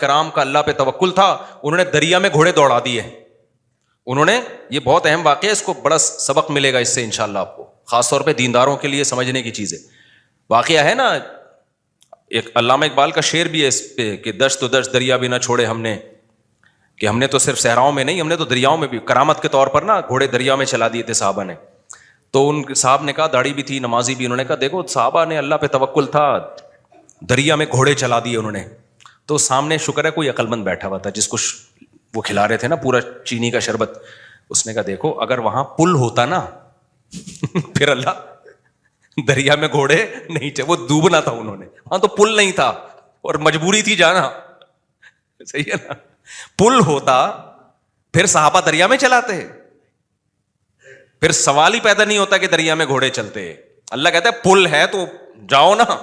کرام کا اللہ پہ توکل تھا, انہوں نے دریا میں گھوڑے دوڑا دیے. انہوں نے, یہ بہت اہم واقعہ ہے, اس کو بڑا سبق ملے گا اس سے انشاءاللہ آپ کو, خاص طور پہ دینداروں کے لیے سمجھنے کی چیز ہے. واقعہ ہے نا, ایک علامہ اقبال کا شعر بھی ہے اس پہ کہ دشت و دشت دریا بھی نہ چھوڑے ہم نے, کہ ہم نے تو صرف صحراؤں میں نہیں, ہم نے تو دریاؤں میں بھی کرامت کے طور پر نا گھوڑے دریا میں چلا دیے تھے صحابہ نے. تو ان صاحب نے کہا, داڑھی بھی تھی, نمازی بھی, انہوں نے کہا دیکھو صحابہ نے اللہ پہ توکل تھا, دریا میں گھوڑے چلا دیے انہوں نے. تو سامنے شکر ہے کوئی عقل مند بیٹھا ہوا تھا جس کو وہ کھلا رہے تھے نا پورا چینی کا شربت. اس نے کہا دیکھو اگر وہاں پل ہوتا نا پھر اللہ دریا میں گھوڑے نہیں چاہے, وہ ڈوبنا تھا انہوں نے, وہاں تو پل نہیں تھا اور مجبوری تھی جانا, صحیح ہے نا. پل ہوتا پھر صحابہ دریا میں چلاتے, پھر سوال ہی پیدا نہیں ہوتا کہ دریا میں گھوڑے چلتے. اللہ کہتا ہے پل ہے تو جاؤ نا,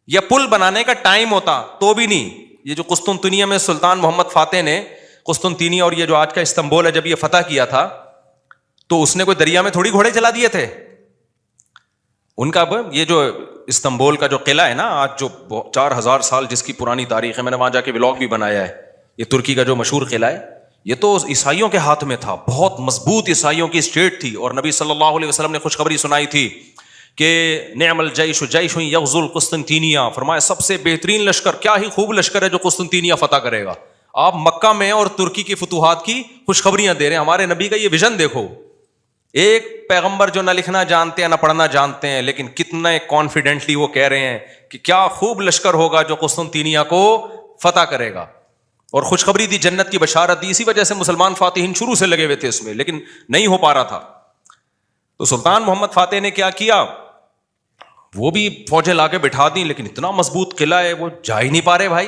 یا پل بنانے کا ٹائم ہوتا تو بھی نہیں. یہ جو قسطنطنیہ میں سلطان محمد فاتح نے قسطنطنیہ اور یہ جو آج کا استنبول ہے جب یہ فتح کیا تھا تو اس نے کوئی دریا میں تھوڑی گھوڑے چلا دیے تھے. ان کا یہ جو استنبول کا جو قلعہ ہے نا آج جو 4000 سال جس کی پرانی تاریخ ہے, میں نے وہاں جا کے ولاگ بھی بنایا ہے, یہ ترکی کا جو مشہور قلعہ ہے, یہ تو عیسائیوں کے ہاتھ میں تھا, بہت مضبوط عیسائیوں کی اسٹیٹ تھی. اور نبی صلی اللہ علیہ وسلم نے خوشخبری سنائی تھی کہ نعم الجیش جیش یغزو القسطنطینیہ, فرمایا سب سے بہترین لشکر, کیا ہی خوب لشکر ہے جو قسطنطینیہ فتح کرے گا. آپ مکہ میں اور ترکی کی فتوحات کی خوشخبریاں دے رہے ہیں. ہمارے نبی کا یہ ویژن دیکھو, ایک پیغمبر جو نہ لکھنا جانتے ہیں نہ پڑھنا جانتے ہیں, لیکن کتنے کانفیڈنٹلی وہ کہہ رہے ہیں کہ کیا خوب لشکر ہوگا جو قسطنطینیہ کو فتح کرے گا. اور خوشخبری دی, جنت کی بشارت دی. اسی وجہ سے مسلمان فاتحین شروع سے لگے ہوئے تھے اس میں, لیکن نہیں ہو پا رہا تھا. تو سلطان محمد فاتح نے کیا کیا, وہ بھی فوجیں لا کے بٹھا دیں, لیکن اتنا مضبوط قلعہ ہے وہ جا ہی نہیں پا رہے بھائی.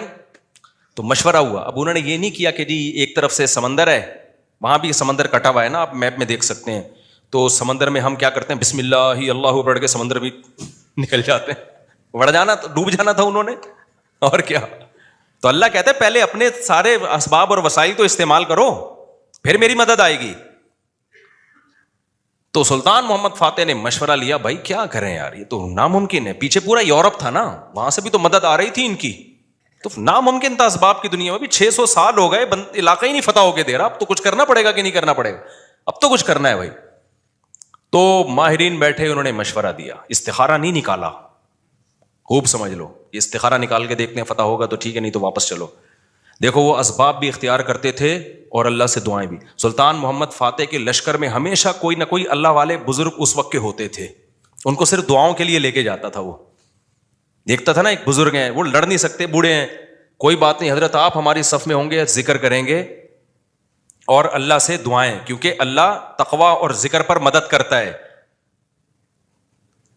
تو مشورہ ہوا. اب انہوں نے یہ نہیں کیا کہ جی ایک طرف سے سمندر ہے, وہاں بھی سمندر کٹا ہوا ہے نا, آپ میپ میں دیکھ سکتے ہیں. تو سمندر میں ہم کیا کرتے ہیں, بسم اللہ ہی اللہ پڑھ کے سمندر بھی نکل جاتے ہیں. بڑھ جانا, ڈوب جانا تھا انہوں نے, اور کیا. تو اللہ کہتا ہے پہلے اپنے سارے اسباب اور وسائل تو استعمال کرو, پھر میری مدد آئے گی. تو سلطان محمد فاتح نے مشورہ لیا, بھائی کیا کریں یار, یہ تو ناممکن ہے. پیچھے پورا یورپ تھا نا, وہاں سے بھی تو مدد آ رہی تھی ان کی, تو ناممکن تھا اسباب کی دنیا میں بھی. 600 سال ہو گئے, علاقہ ہی نہیں فتح ہو کے دے رہا. اب تو کچھ کرنا پڑے گا کہ نہیں کرنا پڑے گا, اب تو کچھ کرنا ہے بھائی. تو ماہرین بیٹھے, انہوں نے مشورہ دیا, استخارہ نہیں نکالا, خوب سمجھ لو, یہ استخارہ نکال کے دیکھتے ہیں فتح ہوگا تو ٹھیک ہے, نہیں تو واپس چلو. دیکھو وہ اسباب بھی اختیار کرتے تھے اور اللہ سے دعائیں بھی. سلطان محمد فاتح کے لشکر میں ہمیشہ کوئی نہ کوئی اللہ والے بزرگ اس وقت کے ہوتے تھے, ان کو صرف دعاؤں کے لیے لے کے جاتا تھا. وہ دیکھتا تھا نا ایک بزرگ ہیں, وہ لڑ نہیں سکتے, بوڑھے ہیں, کوئی بات نہیں حضرت, آپ ہماری صف میں ہوں گے, ذکر کریں گے اور اللہ سے دعائیں, کیونکہ اللہ تقوی اور ذکر پر مدد کرتا ہے.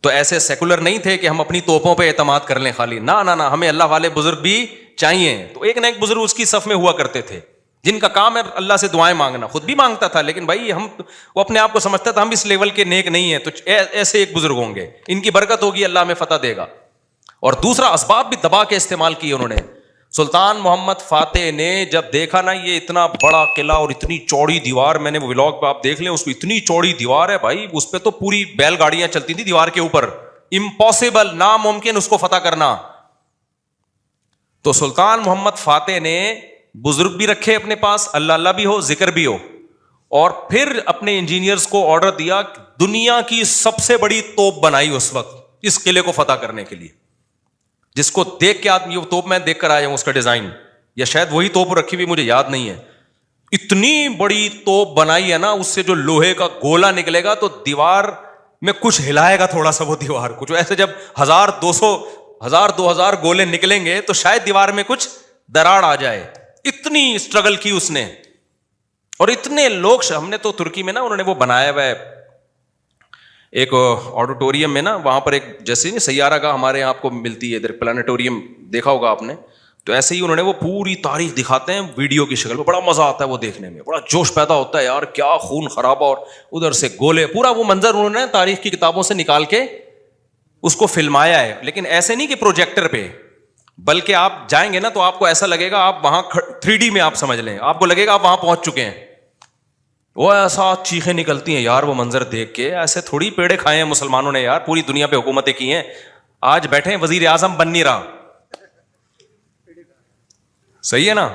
تو ایسے سیکولر نہیں تھے کہ ہم اپنی توپوں پہ اعتماد کر لیں خالی, نہ نہ, ہمیں اللہ والے بزرگ بھی چاہیے. تو ایک نہ ایک بزرگ اس کی صف میں ہوا کرتے تھے جن کا کام ہے اللہ سے دعائیں مانگنا. خود بھی مانگتا تھا, لیکن بھائی وہ اپنے آپ کو سمجھتا تھا ہم اس لیول کے نیک نہیں ہیں, تو ایسے ایک بزرگ ہوں گے, ان کی برکت ہوگی, اللہ میں فتح دے گا. اور دوسرا اسباب بھی دبا کے استعمال کیے انہوں نے. سلطان محمد فاتح نے جب دیکھا نا یہ اتنا بڑا قلعہ اور اتنی چوڑی دیوار, میں نے وہ ولاگ پہ آپ دیکھ لیں, اس پہ اتنی چوڑی دیوار ہے بھائی, اس پہ تو پوری بیل گاڑیاں چلتی تھی دیوار کے اوپر, امپاسبل, ناممکن اس کو فتح کرنا. تو سلطان محمد فاتح نے بزرگ بھی رکھے اپنے پاس, اللہ اللہ بھی ہو, ذکر بھی ہو, اور پھر اپنے انجینئرز کو آرڈر دیا, دنیا کی سب سے بڑی توپ بنائی اس وقت اس قلعے کو فتح کرنے کے لیے, جس کو دیکھ کے آدمی, وہ توپ میں دیکھ کر آیا ہوں اس کا ڈیزائن, یا شاید وہی توپ رکھی ہوئی, مجھے یاد نہیں ہے. اتنی بڑی توپ بنائی ہے نا, اس سے جو لوہے کا گولا نکلے گا تو دیوار میں کچھ ہلائے گا تھوڑا سا, وہ دیوار کچھ ایسے, جب 1000-2000 گولے نکلیں گے تو شاید دیوار میں کچھ دراڑ آ جائے. اتنی اسٹرگل کی اس نے, اور اتنے لوگ, ہم نے تو ترکی میں نا انہوں نے وہ بنایا ہوا ہے ایک آڈیٹوریم میں نا, وہاں پر ایک جیسے نہیں سیارہ گاہ ہمارے یہاں آپ کو ملتی ہے ادھر, پلانیٹوریم دیکھا ہوگا آپ نے, تو ایسے ہی انہوں نے وہ پوری تاریخ دکھاتے ہیں ویڈیو کی شکل میں. بڑا مزہ آتا ہے وہ دیکھنے میں, بڑا جوش پیدا ہوتا ہے یار, کیا خون خرابہ, اور ادھر سے گولے, پورا وہ منظر انہوں نے تاریخ کی کتابوں سے نکال کے اس کو فلمایا ہے. لیکن ایسے نہیں کہ پروجیکٹر پہ, بلکہ آپ جائیں گے نا تو آپ کو ایسا لگے گا آپ وہاں 3D میں آپ سمجھ لیں, آپ کو لگے گا آپ وہاں پہنچ چکے ہیں. وہ ایسا چیخیں نکلتی ہیں یار وہ منظر دیکھ کے, ایسے تھوڑی پیڑے کھائے ہیں مسلمانوں نے یار, پوری دنیا پہ حکومتیں کی ہیں, آج بیٹھے ہیں وزیر اعظم بن نہیں رہا, صحیح ہے نا.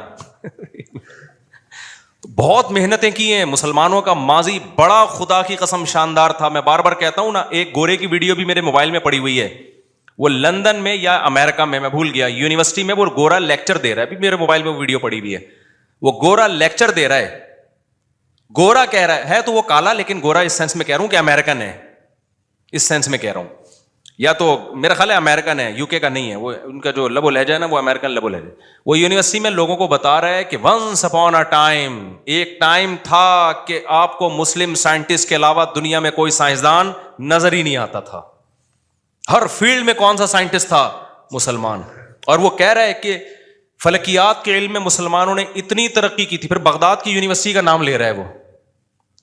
بہت محنتیں کی ہیں. مسلمانوں کا ماضی بڑا خدا کی قسم شاندار تھا. میں بار بار کہتا ہوں نا, ایک گورے کی ویڈیو بھی میرے موبائل میں پڑی ہوئی ہے. وہ لندن میں یا امریکہ میں بھول گیا, یونیورسٹی میں وہ گورا لیکچر دے رہا ہے. ابھی میرے موبائل میں وہ ویڈیو پڑی ہوئی ہے. وہ گورا لیکچر دے رہا ہے. گورا کہہ رہا ہے تو وہ کالا, لیکن گورا اس سینس میں کہہ رہا ہوں کہ امریکن ہے, اس سینس میں کہہ رہا ہوں. یا تو میرا خیال ہے امریکن ہے, یو کے کا نہیں ہے. وہ ان کا جو لب و لہجہ ہے نا, وہ امریکن لب و لہجہ. وہ یونیورسٹی میں لوگوں کو بتا رہا ہے کہ ونس اپون اے ٹائم, ایک ٹائم تھا کہ آپ کو مسلم سائنٹسٹ کے علاوہ دنیا میں کوئی سائنسدان نظر ہی نہیں آتا تھا. ہر فیلڈ میں کون سا سائنٹسٹ تھا؟ مسلمان. اور وہ کہہ رہا ہے کہ فلکیات کے علم میں مسلمانوں نے اتنی ترقی کی تھی. پھر بغداد کی یونیورسٹی کا نام لے رہا ہے وہ,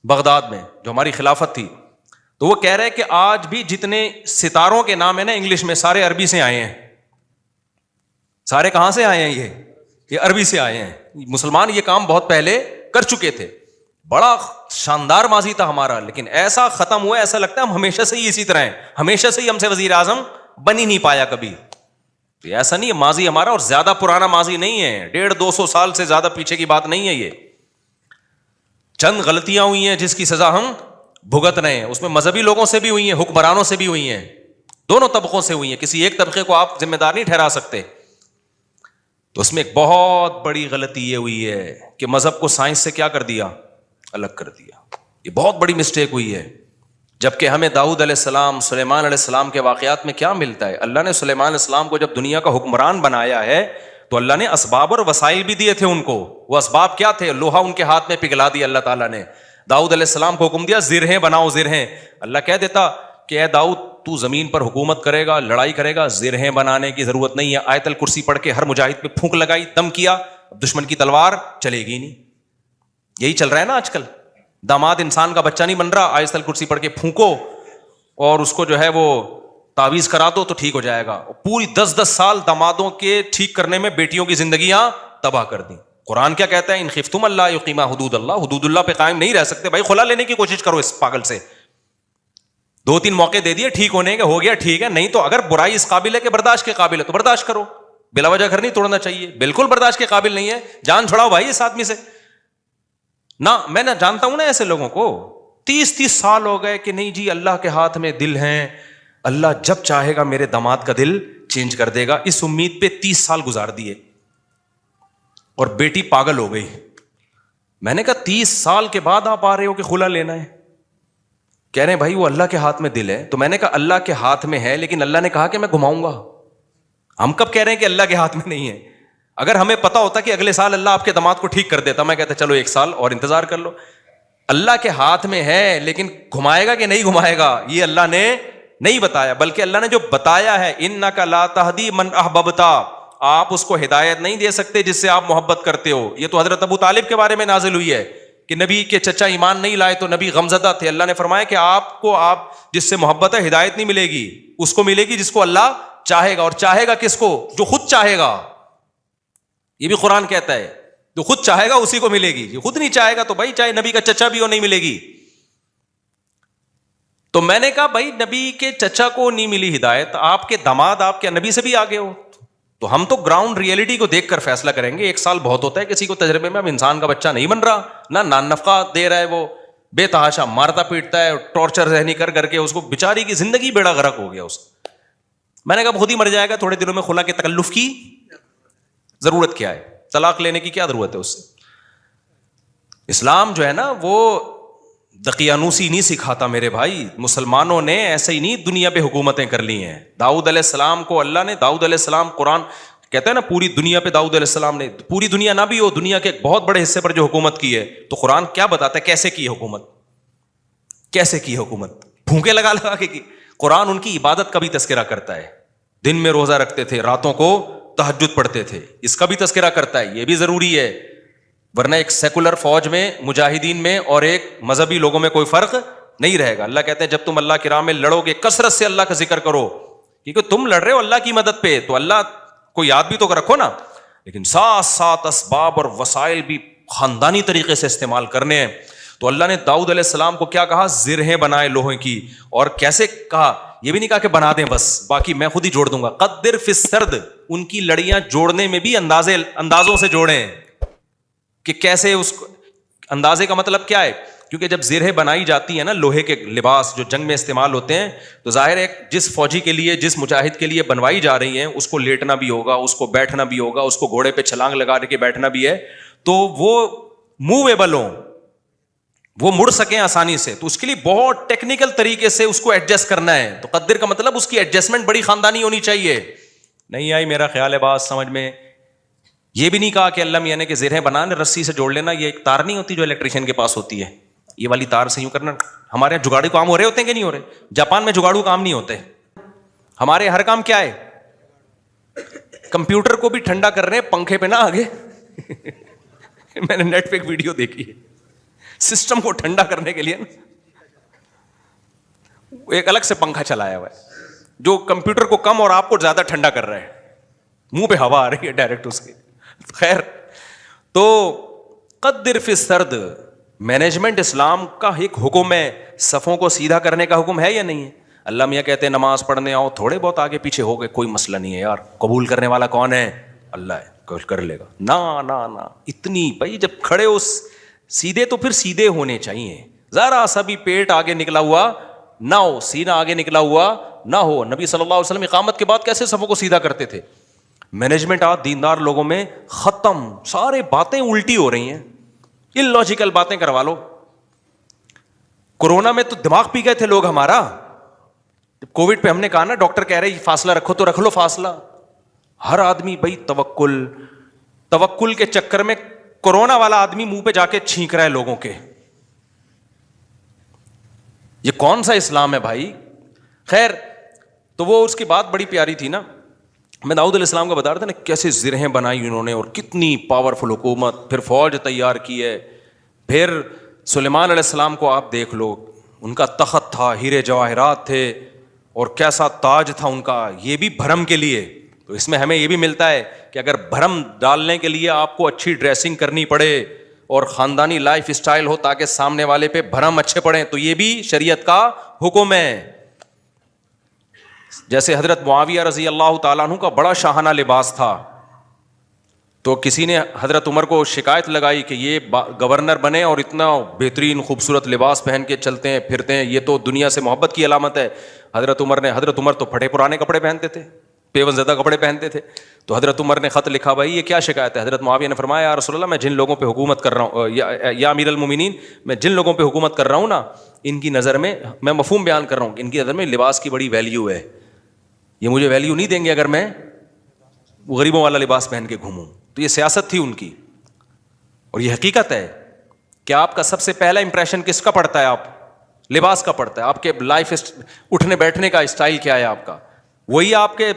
بغداد میں جو ہماری خلافت تھی. تو وہ کہہ رہے کہ آج بھی جتنے ستاروں کے نام ہیں نا انگلش میں, سارے عربی سے آئے ہیں. سارے کہاں سے آئے ہیں؟ یہ عربی سے آئے ہیں. مسلمان یہ کام بہت پہلے کر چکے تھے. بڑا شاندار ماضی تھا ہمارا, لیکن ایسا ختم ہوا, ایسا لگتا ہے ہم ہمیشہ سے ہی اسی طرح ہیں. ہمیشہ سے ہی ہم سے وزیر اعظم بن ہی نہیں پایا کبھی. تو ایسا نہیں ہے, ماضی ہمارا اور زیادہ پرانا ماضی نہیں ہے. 150-200 سال سے زیادہ پیچھے کی بات نہیں ہے. یہ چند غلطیاں ہوئی ہیں جس کی سزا ہم بھگت رہے ہیں. اس میں مذہبی لوگوں سے بھی ہوئی ہیں, حکمرانوں سے بھی ہوئی ہیں, دونوں طبقوں سے ہوئی ہیں. کسی ایک طبقے کو آپ ذمہ دار نہیں ٹھہرا سکتے. تو اس میں ایک بہت بڑی غلطی یہ ہوئی ہے کہ مذہب کو سائنس سے کیا کر دیا؟ الگ کر دیا. یہ بہت بڑی مسٹیک ہوئی ہے. جبکہ ہمیں داؤد علیہ السلام, سلیمان علیہ السلام کے واقعات میں کیا ملتا ہے؟ اللہ نے سلیمان علیہ السلام کو جب دنیا کا حکمران بنایا ہے تو اللہ نے اسباب اور وسائل بھی دیے تھے ان کو. وہ اسباب کیا تھے؟ لوہا ان کے ہاتھ میں پگھلا دیا اللہ تعالیٰ نے. داؤد علیہ السلام کو حکم دیا زرہیں بناؤ, زرہیں. اللہ کہہ دیتا کہ اے داؤد تو زمین پر حکومت کرے گا, لڑائی کرے گا, زرہیں بنانے کی ضرورت نہیں ہے. آیت الکرسی پڑھ کے ہر مجاہد پہ پھونک لگائی, دم کیا, دشمن کی تلوار چلے گی نہیں. یہی چل رہا ہے نا آج کل. داماد انسان کا بچہ نہیں بن رہا, آیت الکرسی پڑھ کے پھونکو اور اس کو جو ہے وہ تعویذ کرا دو تو ٹھیک ہو جائے گا. پوری 10-10 سال دامادوں کے ٹھیک کرنے میں بیٹیوں کی زندگیاں تباہ کر دیں. قرآن کیا کہتا ہے؟ ان خفتم اللہ یقیما حدود اللہ. حدود اللہ پہ قائم نہیں رہ سکتے بھائی, خلا لینے کی کوشش کرو اس پاگل سے. 2-3 موقع دے دیے ٹھیک ہونے کے, ہو گیا ٹھیک ہے. نہیں تو اگر برائی اس قابل ہے کہ برداشت کے قابل ہے تو برداشت کرو. بلا وجہ گھر نہیں توڑنا چاہیے. بالکل برداشت کے قابل نہیں ہے, جان چھڑاؤ بھائی اس آدمی سے. نہ میں نہ جانتا ہوں نا ایسے لوگوں کو, 30 سال ہو گئے کہ نہیں جی اللہ کے ہاتھ میں دل ہیں, اللہ جب چاہے گا میرے داماد کا دل چینج کر دے گا. اس امید پہ 30 سال گزار دیے اور بیٹی پاگل ہو گئی. میں نے کہا 30 سال کے بعد آپ آ رہے ہو کہ خلا لینا ہے؟ کہہ رہے ہیں بھائی وہ اللہ کے ہاتھ میں دل ہے. تو میں نے کہا اللہ کے ہاتھ میں ہے, لیکن اللہ نے کہا کہ میں گھماؤں گا. ہم کب کہہ رہے ہیں کہ اللہ کے ہاتھ میں نہیں ہے؟ اگر ہمیں پتا ہوتا کہ اگلے سال اللہ آپ کے داماد کو ٹھیک کر دیتا, میں کہتا چلو 1 سال اور انتظار کر لو. اللہ کے ہاتھ میں ہے, لیکن گھمائے گا کہ نہیں گھمائے گا یہ اللہ نے نہیں بتایا. بلکہ اللہ نے جو بتایا ہے انک لا تہدی من احببت, آپ اس کو ہدایت نہیں دے سکتے جس سے آپ محبت کرتے ہو. یہ تو حضرت ابو طالب کے بارے میں نازل ہوئی ہے کہ نبی کے چچا ایمان نہیں لائے تو نبی غمزدہ تھے. اللہ نے فرمایا کہ آپ جس سے محبت ہے ہدایت نہیں ملے گی, اس کو ملے گی جس کو اللہ چاہے گا. اور چاہے گا کس کو؟ جو خود چاہے گا. یہ بھی قرآن کہتا ہے جو خود چاہے گا اسی کو ملے گی. جو خود نہیں چاہے گا تو بھائی چاہے نبی کا چچا بھی ہو نہیں ملے گی. تو میں نے کہا بھائی نبی کے چچا کو نہیں ملی ہدایت, آپ کے داماد آپ کے نبی سے بھی آگے ہو, تو ہم تو گراؤنڈ ریئلٹی کو دیکھ کر فیصلہ کریں گے. 1 سال بہت ہوتا ہے کسی کو تجربے میں. اب انسان کا بچہ نہیں بن رہا, نہ نان نفقہ دے رہا ہے, وہ بے تحاشا مارتا پیٹتا ہے, ٹارچر ذہنی کر کے اس کو بیچاری کی زندگی بیڑا غرق ہو گیا اس. میں نے کہا خود ہی مر جائے گا, تھوڑے دنوں میں خلا کے تکلف کی ضرورت کیا ہے؟ طلاق لینے کی کیا ضرورت ہے اس سے؟ اسلام جو ہے نا وہ دقیانوسی نہیں سکھاتا میرے بھائی. مسلمانوں نے ایسے ہی نہیں دنیا پہ حکومتیں کر لی ہیں. داؤد علیہ السلام کو اللہ نے, داؤد علیہ السلام قرآن کہتا ہے نا پوری دنیا پہ داؤد علیہ السلام نے, پوری دنیا نہ بھی ہو, دنیا کے ایک بہت بڑے حصے پر جو حکومت کی ہے, تو قرآن کیا بتاتا ہے کیسے کی حکومت, کیسے کی حکومت؟ پھونکے لگا لگا کے کی. قرآن ان کی عبادت کا بھی تذکرہ کرتا ہے. دن میں روزہ رکھتے تھے, راتوں کو تہجد پڑھتے تھے, اس کا بھی تذکرہ کرتا ہے. یہ بھی ضروری ہے, ورنہ ایک سیکولر فوج میں, مجاہدین میں اور ایک مذہبی لوگوں میں کوئی فرق نہیں رہے گا. اللہ کہتے ہیں جب تم اللہ کی راہ میں لڑو گے کثرت سے اللہ کا ذکر کرو, کیونکہ تم لڑ رہے ہو اللہ کی مدد پہ, تو اللہ کو یاد بھی تو رکھو نا. لیکن ساتھ ساتھ اسباب اور وسائل بھی خاندانی طریقے سے استعمال کرنے ہیں. تو اللہ نے داؤد علیہ السلام کو کیا کہا؟ زرہیں بنائے لوہے کی. اور کیسے کہا یہ بھی نہیں کہا کہ بنا دیں بس باقی میں خود ہی جوڑ دوں گا. قدر فی السرد, ان کی لڑیاں جوڑنے میں بھی اندازوں سے جوڑیں کہ کیسے اس کو. اندازے کا مطلب کیا ہے؟ کیونکہ جب زرہیں بنائی جاتی ہیں نا لوہے کے لباس جو جنگ میں استعمال ہوتے ہیں, تو ظاہر ہے جس فوجی کے لیے, جس مجاہد کے لیے بنوائی جا رہی ہیں, اس کو لیٹنا بھی ہوگا, اس کو بیٹھنا بھی ہوگا, اس کو گھوڑے پہ چھلانگ لگا کے بیٹھنا بھی ہے, تو وہ موویبل ہوں, وہ مڑ سکیں آسانی سے, تو اس کے لیے بہت ٹیکنیکل طریقے سے اس کو ایڈجسٹ کرنا ہے. تو قدر کا مطلب اس کی ایڈجسٹمنٹ بڑی خاندانی ہونی چاہیے. نہیں آئی میرا خیال ہے بات سمجھ میں؟ یہ بھی نہیں کہا کہ اللہ میاں نے کہ زرہیں بنانے رسی سے جوڑ لینا, یہ ایک تار نہیں ہوتی جو الیکٹریشین کے پاس ہوتی ہے, یہ والی تار سے یوں کرنا. ہمارے یہاں جگاڑو کام ہو رہے ہوتے ہیں کہ نہیں ہو رہے؟ جاپان میں جگاڑو کام نہیں ہوتے. ہمارے ہر کام کیا ہے؟ کمپیوٹر کو بھی ٹھنڈا کر رہے ہیں پنکھے پہ نہ آگے. میں نے نیٹ پہ ایک ویڈیو دیکھی ہے, سسٹم کو ٹھنڈا کرنے کے لیے ایک الگ سے پنکھا چلایا ہوا ہے جو کمپیوٹر کو کم اور آپ کو زیادہ ٹھنڈا کر رہا ہے, منہ پہ ہوا آ رہی ہے ڈائریکٹ اس کی. خیر, تو قدر فی السرد, مینجمنٹ اسلام کا ایک حکم ہے, صفوں کو سیدھا کرنے کا حکم ہے یا نہیں ہے؟ اللہ میاں کہتے ہیں نماز پڑھنے آؤ, تھوڑے بہت آگے پیچھے ہو گئے کوئی مسئلہ نہیں ہے یار, قبول کرنے والا کون ہے؟ اللہ ہے, کر لے گا. نہ اتنی بھائی جب کھڑے ہو سیدھے تو پھر سیدھے ہونے چاہیے, ذرا سا بھی پیٹ آگے نکلا ہوا نہ ہو, سینہ آگے نکلا ہوا نہ ہو. نبی صلی اللہ علیہ وسلم اقامت کے بعد کیسے صفوں کو سیدھا کرتے تھے؟ مینجمنٹ آج دیندار لوگوں میں ختم, سارے باتیں الٹی ہو رہی ہیں, اللاجیکل باتیں کروا لو. کورونا میں تو دماغ پی گئے تھے لوگ ہمارا. کووڈ پہ ہم نے کہا نا ڈاکٹر کہہ رہے فاصلہ رکھو تو رکھ لو فاصلہ. ہر آدمی بھائی توکل کے چکر میں کورونا والا آدمی منہ پہ جا کے چھینک رہا ہے لوگوں کے. یہ کون سا اسلام ہے بھائی؟ خیر, تو وہ اس کی بات بڑی پیاری تھی نا. میں داؤد علیہ السلام کا بتا رہا تھا نا کیسے زرہیں بنائی انہوں نے اور کتنی پاورفل حکومت, پھر فوج تیار کی ہے. پھر سلیمان علیہ السلام کو آپ دیکھ لو, ان کا تخت تھا, ہیرے جواہرات تھے, اور کیسا تاج تھا ان کا, یہ بھی بھرم کے لیے. تو اس میں ہمیں یہ بھی ملتا ہے کہ اگر بھرم ڈالنے کے لیے آپ کو اچھی ڈریسنگ کرنی پڑے اور خاندانی لائف اسٹائل ہو تاکہ سامنے والے پہ بھرم اچھے پڑیں, تو یہ بھی شریعت کا حکم ہے. جیسے حضرت معاویہ رضی اللہ تعالیٰ عنہ کا بڑا شاہانہ لباس تھا, تو کسی نے حضرت عمر کو شکایت لگائی کہ یہ گورنر بنے اور اتنا بہترین خوبصورت لباس پہن کے چلتے ہیں پھرتے ہیں, یہ تو دنیا سے محبت کی علامت ہے. حضرت عمر تو پھٹے پرانے کپڑے پہنتے تھے, پیون زدہ کپڑے پہنتے تھے. تو حضرت عمر نے خط لکھا, بھائی یہ کیا شکایت ہے؟ حضرت معاویہ نے فرمایا یا رسول اللہ, میں جن لوگوں پہ حکومت کر رہا ہوں, یا امیر المومنین, میں جن لوگوں پہ حکومت کر رہا ہوں نا, ان کی نظر میں مفہوم بیان کر رہا ہوں, ان کی نظر میں لباس کی بڑی ویلیو ہے. یہ مجھے ویلیو نہیں دیں گے اگر میں غریبوں والا لباس پہن کے گھوموں. تو یہ سیاست تھی ان کی, اور یہ حقیقت ہے کہ آپ کا سب سے پہلا امپریشن کس کا پڑتا ہے؟ آپ لباس کا پڑتا ہے. آپ کے لائف اٹھنے بیٹھنے کا اسٹائل کیا ہے آپ کا, وہی آپ کے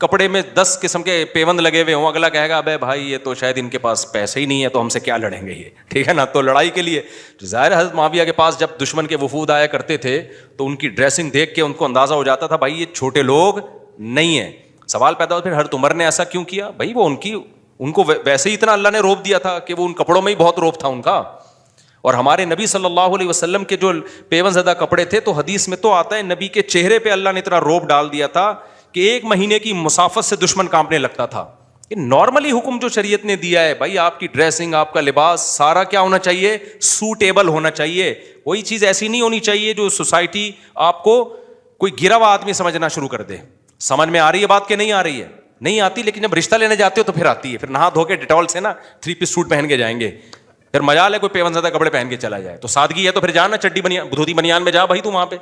کپڑے میں 10 قسم کے پیوند لگے ہوئے ہوں, اگلا کہے گا ابے بھائی یہ تو شاید ان کے پاس پیسے ہی نہیں ہے تو ہم سے کیا لڑیں گے یہ, ٹھیک ہے نا. تو لڑائی کے لیے ظاہر حضرت معاویہ کے پاس جب دشمن کے وفود آیا کرتے تھے تو ان کی ڈریسنگ دیکھ کے ان کو اندازہ ہو جاتا تھا بھائی یہ چھوٹے لوگ نہیں ہیں. سوال پیدا ہوتا پھر حضرت عمر نے ایسا کیوں کیا؟ بھائی وہ ان کو ویسے ہی اتنا اللہ نے روب دیا تھا کہ وہ ان کپڑوں میں ہی بہت روب تھا ان کا. اور ہمارے نبی صلی اللہ علیہ وسلم کے جو پیون زدہ کپڑے تھے, تو حدیث میں تو آتا ہے نبی کے چہرے پہ اللہ نے اتنا روب ڈال دیا تھا کہ 1 مہینے کی مسافت سے دشمن کانپنے لگتا تھا. یہ نارملی حکم جو شریعت نے دیا ہے بھائی, آپ کی ڈریسنگ, آپ کا لباس سارا کیا ہونا چاہیے؟ سوٹیبل ہونا چاہیے. کوئی چیز ایسی نہیں ہونی چاہیے جو سوسائٹی آپ کو کوئی گرا ہوا آدمی سمجھنا شروع کر دے. سمجھ میں آ رہی ہے بات کہ نہیں آ رہی ہے؟ نہیں آتی, لیکن جب رشتہ لینے جاتے ہو تو پھر آتی ہے. پھر نہا دھو کے ڈیٹول سے نا 3 پیس سوٹ پہن کے جائیں گے, پھر مجال ہے کوئی پیون زدہ کپڑے پہن کے چلا جائے. تو سادگی ہے تو پھر جانا چڈی بنیان دھوتی بنیان میں جا بھائی تو وہاں پہ,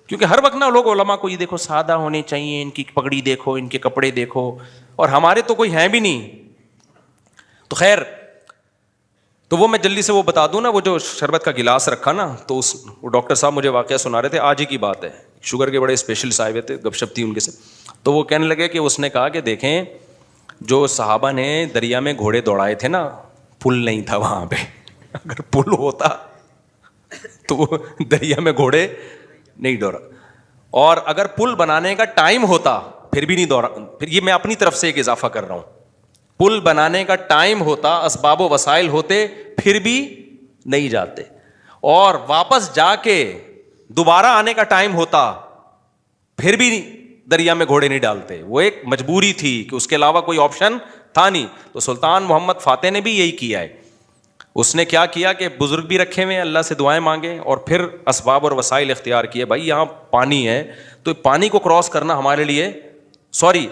کیونکہ ہر وقت نا لوگ علماء کو یہ دیکھو سادہ ہونے چاہیے, ان کی پگڑی دیکھو, ان کے کپڑے دیکھو, اور ہمارے تو کوئی ہیں بھی نہیں. تو خیر, تو وہ میں جلدی سے وہ بتا دوں نا, وہ جو شربت کا گلاس رکھا نا, تو وہ ڈاکٹر صاحب مجھے واقعہ سنا رہے تھے, آج ہی کی بات ہے, شوگر کے بڑے اسپیشلسٹ آئے ہوئے تھے, گپ شپ تھی ان کے سے. تو وہ کہنے لگے کہ اس نے کہا کہ دیکھیں جو صحابہ نے دریا میں گھوڑے دوڑائے تھے نا, پل نہیں تھا وہاں پہ. اگر پل ہوتا تو وہ دریا میں گھوڑے نہیں دوڑا, اور اگر پل بنانے کا ٹائم ہوتا پھر بھی نہیں دوڑا. پھر یہ میں اپنی طرف سے ایک اضافہ کر رہا ہوں, پل بنانے کا ٹائم ہوتا, اسباب و وسائل ہوتے, پھر بھی نہیں جاتے, اور واپس جا کے دوبارہ آنے کا ٹائم ہوتا پھر بھی دریا میں گھوڑے نہیں ڈالتے, وہ ایک مجبوری تھی کہ اس کے علاوہ کوئی آپشن تھا نہیں. تو سلطان محمد فاتح نے بھی یہی کیا ہے. اس نے کیا کیا کہ بزرگ بھی رکھے ہوئے ہیں, اللہ سے دعائیں مانگے اور پھر اسباب اور وسائل اختیار کیے. بھائی یہاں پانی ہے تو پانی کو کراس کرنا ہمارے لیے, سوری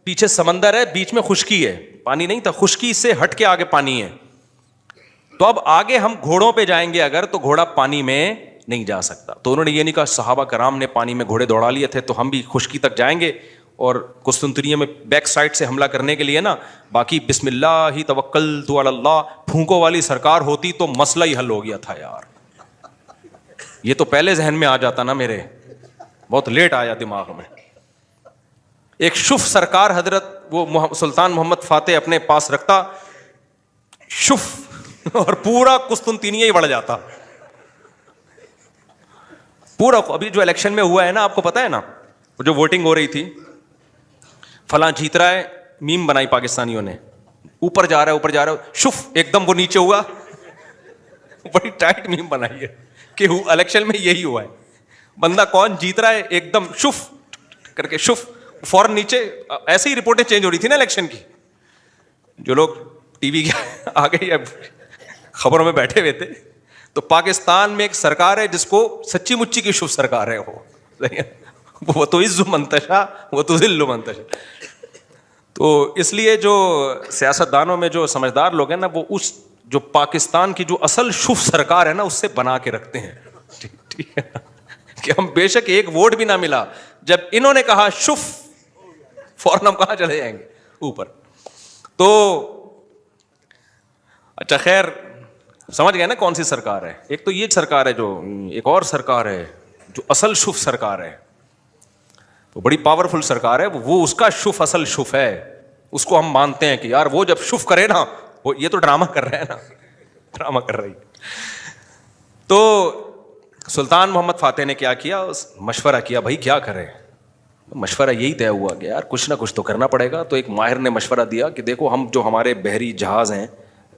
پیچھے سمندر ہے, بیچ میں خشکی ہے, پانی نہیں تھا, خشکی سے ہٹ کے آگے پانی ہے. تو اب آگے ہم گھوڑوں پہ جائیں گے اگر, تو گھوڑا پانی میں نہیں جا سکتا. تو انہوں نے یہ نہیں کہا, صحابہ کرام نے پانی میں گھوڑے دوڑا لیے تھے تو ہم بھی خشکی تک جائیں گے اور قسطنطنیہ میں بیک سائڈ سے حملہ کرنے کے لیے نا, باقی بسم اللہ ہی توکلت علی اللہ پھونکوں والی سرکار ہوتی تو مسئلہ ہی حل ہو گیا تھا یار. یہ تو پہلے ذہن میں آ جاتا نا, میرے بہت لیٹ آیا دماغ میں. ایک شف سرکار حضرت وہ سلطان محمد فاتح اپنے پاس رکھتا شف, اور پورا قسطنطنیہ ہی بڑھ جاتا پورا. ابھی جو الیکشن میں ہوا ہے نا, آپ کو پتا ہے نا, جو ووٹنگ ہو رہی تھی, فلاں جیت رہا ہے, میم بنائی پاکستانیوں نے, اوپر جا رہا ہے اوپر جا رہا ہے, شف ایک دم وہ نیچے ہوا, بڑی ٹائٹ میم بنائی ہے کہ الیکشن میں یہی ہوا ہے. بندہ کون جیت رہا ہے, ایک دم شف کر کے شف, فوراً نیچے. ایسے ہی رپورٹیں چینج ہو رہی تھی نا الیکشن کی, جو لوگ ٹی وی کے آگے یا خبروں میں بیٹھے ہوئے تھے. تو پاکستان میں ایک سرکار ہے جس کو سچی مچی کی شف سرکار ہے, وہ تو عز منتشا وہ تو ذل منتشا. تو اس لیے جو سیاستدانوں میں جو سمجھدار لوگ ہیں نا, وہ اس جو پاکستان کی جو اصل شف سرکار ہے نا, اس سے بنا کے رکھتے ہیں. ٹھیک ہے کہ ہم بے شک ایک ووٹ بھی نہ ملا, جب انہوں نے کہا شف فوراً ہم کہاں چلے جائیں گے, اوپر. تو اچھا خیر سمجھ گئے نا کون سی سرکار ہے. ایک تو یہ سرکار ہے, جو ایک اور سرکار ہے جو اصل شف سرکار ہے, وہ بڑی پاورفل سرکار ہے. وہ اس کا شف اصل شف ہے, اس کو ہم مانتے ہیں کہ یار وہ جب شف کرے نا, وہ یہ تو ڈرامہ کر رہا ہے نا, ڈرامہ کر رہی. تو سلطان محمد فاتح نے کیا کیا, مشورہ کیا, بھائی کیا کرے. مشورہ یہی طے ہوا کہ یار کچھ نہ کچھ تو کرنا پڑے گا. تو ایک ماہر نے مشورہ دیا کہ دیکھو ہم جو ہمارے بحری جہاز ہیں,